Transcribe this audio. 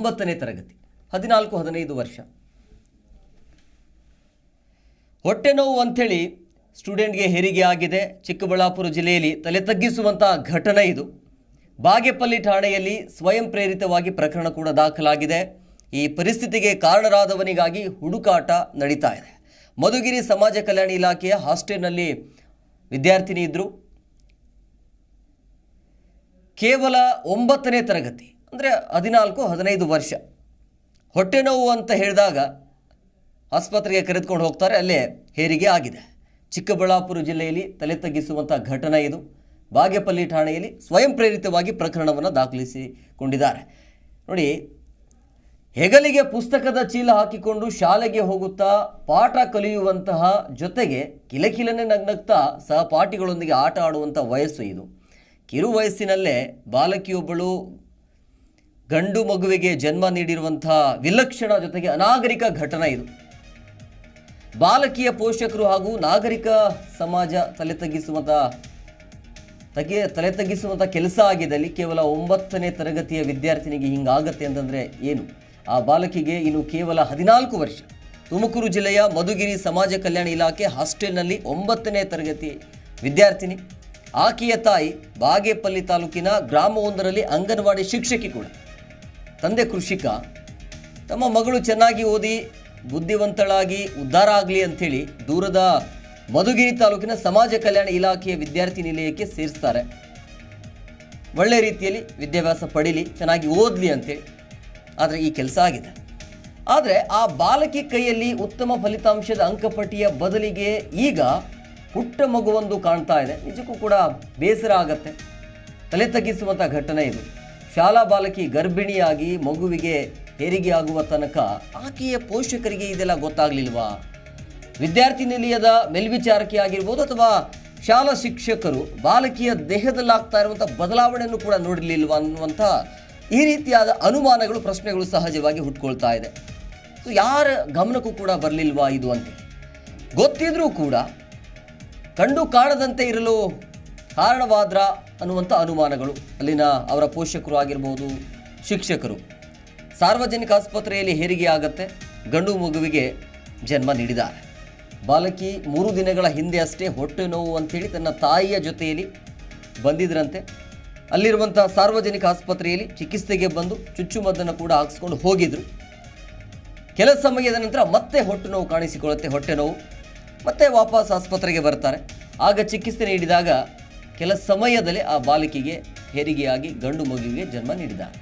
9ನೇ ತರಗತಿ, 14-15 ವರ್ಷ. ಹೊಟ್ಟೆ ನೋವು ಅಂಥೇಳಿ ಸ್ಟೂಡೆಂಟ್ಗೆ ಹೆರಿಗೆ ಆಗಿದೆ. ಚಿಕ್ಕಬಳ್ಳಾಪುರ ಜಿಲ್ಲೆಯಲ್ಲಿ ತಲೆ ತಗ್ಗಿಸುವಂಥ ಘಟನೆ ಇದು. ಬಾಗೇಪಲ್ಲಿ ಠಾಣೆಯಲ್ಲಿ ಸ್ವಯಂ ಪ್ರೇರಿತವಾಗಿ ಪ್ರಕರಣ ಕೂಡ ದಾಖಲಾಗಿದೆ. ಈ ಪರಿಸ್ಥಿತಿಗೆ ಕಾರಣರಾದವನಿಗಾಗಿ ಹುಡುಕಾಟ ನಡೀತಾ ಇದೆ. ಮಧುಗಿರಿ ಸಮಾಜ ಕಲ್ಯಾಣ ಇಲಾಖೆಯ ಹಾಸ್ಟೆಲ್ನಲ್ಲಿ ವಿದ್ಯಾರ್ಥಿನಿ ಇದ್ದರು. ಕೇವಲ 9ನೇ ತರಗತಿ, ಅಂದರೆ 14-15 ವರ್ಷ. ಹೊಟ್ಟೆ ನೋವು ಅಂತ ಹೇಳಿದಾಗ ಆಸ್ಪತ್ರೆಗೆ ಕರೆದುಕೊಂಡು ಹೋಗ್ತಾರೆ. ಅಲ್ಲೇ ಹೆರಿಗೆ ಆಗಿದೆ. ಚಿಕ್ಕಬಳ್ಳಾಪುರ ಜಿಲ್ಲೆಯಲ್ಲಿ ತಲೆ ತಗ್ಗಿಸುವಂಥ ಘಟನೆ ಇದು. ಬಾಗೇಪಲ್ಲಿ ಠಾಣೆಯಲ್ಲಿ ಸ್ವಯಂ ಪ್ರೇರಿತವಾಗಿ ಪ್ರಕರಣವನ್ನು ದಾಖಲಿಸಿಕೊಂಡಿದ್ದಾರೆ. ನೋಡಿ, ಹೆಗಲಿಗೆ ಪುಸ್ತಕದ ಚೀಲ ಹಾಕಿಕೊಂಡು ಶಾಲೆಗೆ ಹೋಗುತ್ತಾ ಪಾಠ ಕಲಿಯುವಂತಹ ಜೊತೆಗೆ ಕಿಲಕಿಲನೆ ನಗ್ನಗ್ತಾ ಸಹಪಾಠಿಗಳೊಂದಿಗೆ ಆಟ ಆಡುವಂಥ ವಯಸ್ಸು ಇದು. ಕಿರು ವಯಸ್ಸಿನಲ್ಲೇ ಬಾಲಕಿಯೊಬ್ಬಳು ಗಂಡು ಮಗುವಿಗೆ ಜನ್ಮ ನೀಡಿರುವಂಥ ವಿಲಕ್ಷಣ ಜೊತೆಗೆ ಅನಾಗರಿಕ ಘಟನೆ ಇದು. ಬಾಲಕಿಯ ಪೋಷಕರು ಹಾಗೂ ನಾಗರಿಕ ಸಮಾಜ ತಲೆ ತಗ್ಗಿಸುವಂಥ ಕೆಲಸ ಆಗಿದ್ದಲ್ಲಿ ಕೇವಲ 9ನೇ ತರಗತಿಯ ವಿದ್ಯಾರ್ಥಿನಿಗೆ ಹಿಂಗಾಗತ್ತೆ ಅಂತಂದರೆ ಏನು? ಆ ಬಾಲಕಿಗೆ ಇನ್ನು ಕೇವಲ 14 ವರ್ಷ. ತುಮಕೂರು ಜಿಲ್ಲೆಯ ಮಧುಗಿರಿ ಸಮಾಜ ಕಲ್ಯಾಣ ಇಲಾಖೆ ಹಾಸ್ಟೆಲ್ನಲ್ಲಿ 9ನೇ ತರಗತಿ ವಿದ್ಯಾರ್ಥಿನಿ. ಆಕೆಯ ತಾಯಿ ಬಾಗೇಪಲ್ಲಿ ತಾಲೂಕಿನ ಗ್ರಾಮವೊಂದರಲ್ಲಿ ಅಂಗನವಾಡಿ ಶಿಕ್ಷಕಿ ಕೂಡ. ತಂದೆ ಕೃಷಿಕ. ತಮ್ಮ ಮಗಳು ಚೆನ್ನಾಗಿ ಓದಿ ಬುದ್ಧಿವಂತಳಾಗಿ ಉದ್ಧಾರ ಆಗಲಿ ಅಂಥೇಳಿ ದೂರದ ಮಧುಗಿರಿ ತಾಲೂಕಿನ ಸಮಾಜ ಕಲ್ಯಾಣ ಇಲಾಖೆಯ ವಿದ್ಯಾರ್ಥಿ ನಿಲಯಕ್ಕೆ ಸೇರಿಸ್ತಾರೆ. ಒಳ್ಳೆ ರೀತಿಯಲ್ಲಿ ವಿದ್ಯಾಭ್ಯಾಸ ಪಡೀಲಿ, ಚೆನ್ನಾಗಿ ಓದಲಿ ಅಂತೇಳಿ. ಆದರೆ ಈ ಕೆಲಸ ಆಗಿದೆ. ಆದರೆ ಆ ಬಾಲಕಿ ಕೈಯಲ್ಲಿ ಉತ್ತಮ ಫಲಿತಾಂಶದ ಅಂಕಪಟ್ಟಿಯ ಬದಲಿಗೆ ಈಗ ಪುಟ್ಟ ಮಗುವೊಂದು ಕಾಣ್ತಾ ಇದೆ. ನಿಜಕ್ಕೂ ಕೂಡ ಬೇಸರ ಆಗತ್ತೆ. ತಲೆ ತಗ್ಗಿಸುವಂಥ ಘಟನೆ ಇದು. ಶಾಲಾ ಬಾಲಕಿ ಗರ್ಭಿಣಿಯಾಗಿ ಮಗುವಿಗೆ ಹೆರಿಗೆ ಆಗುವ ತನಕ ಆಕೆಯ ಪೋಷಕರಿಗೆ ಇದೆಲ್ಲ ಗೊತ್ತಾಗಲಿಲ್ವಾ? ವಿದ್ಯಾರ್ಥಿ ನಿಲಯದ ಮೇಲ್ವಿಚಾರಕಿ ಆಗಿರ್ಬೋದು ಅಥವಾ ಶಾಲಾ ಶಿಕ್ಷಕರು ಬಾಲಕಿಯ ದೇಹದಲ್ಲಾಗ್ತಾ ಇರುವಂಥ ಬದಲಾವಣೆಯನ್ನು ಕೂಡ ನೋಡಿರಲಿಲ್ವಾ ಅನ್ನುವಂಥ ಈ ರೀತಿಯಾದ ಅನುಮಾನಗಳು, ಪ್ರಶ್ನೆಗಳು ಸಹಜವಾಗಿ ಹುಟ್ಕೊಳ್ತಾ ಇದೆ. ಸೊ ಯಾರ ಗಮನಕ್ಕೂ ಕೂಡ ಬರಲಿಲ್ವಾ ಇದು ಅಂತ ಗೊತ್ತಿದ್ರೂ ಕೂಡ ಕಂಡು ಕಾಣದಂತೆ ಇರಲು ಕಾರಣವಾದ್ರ ಅನ್ನುವಂಥ ಅನುಮಾನಗಳು ಅಲ್ಲಿನ ಅವರ ಪೋಷಕರು ಆಗಿರ್ಬೋದು, ಶಿಕ್ಷಕರು. ಸಾರ್ವಜನಿಕ ಆಸ್ಪತ್ರೆಯಲ್ಲಿ ಹೆರಿಗೆ ಆಗತ್ತೆ. ಗಂಡು ಮಗುವಿಗೆ ಜನ್ಮ ನೀಡಿದ್ದಾರೆ. ಬಾಲಕಿ 3 ದಿನಗಳ ಹಿಂದೆ ಅಷ್ಟೇ ಹೊಟ್ಟೆ ನೋವು ಅಂಥೇಳಿ ತನ್ನ ತಾಯಿಯ ಜೊತೆಯಲ್ಲಿ ಬಂದಿದ್ರಂತೆ. ಅಲ್ಲಿರುವಂಥ ಸಾರ್ವಜನಿಕ ಆಸ್ಪತ್ರೆಯಲ್ಲಿ ಚಿಕಿತ್ಸೆಗೆ ಬಂದು ಚುಚ್ಚುಮದ್ದನ್ನು ಕೂಡ ಹಾಕಿಸ್ಕೊಂಡು ಹೋಗಿದ್ರು. ಕೆಲ ಸಮಯದ ನಂತರ ಮತ್ತೆ ಹೊಟ್ಟೆ ನೋವು ಕಾಣಿಸಿಕೊಳ್ಳುತ್ತೆ. ಹೊಟ್ಟೆ ನೋವು ಮತ್ತೆ ವಾಪಸ್ ಆಸ್ಪತ್ರೆಗೆ ಬರ್ತಾರೆ. ಆಗ ಚಿಕಿತ್ಸೆ ನೀಡಿದಾಗ ಕೆಲ ಸಮಯದಲ್ಲೇ ಆ ಬಾಲಕಿಗೆ ಹೆರಿಗೆಯಾಗಿ ಗಂಡು ಮಗುವಿಗೆ ಜನ್ಮ ನೀಡಿದ್ದಾರೆ.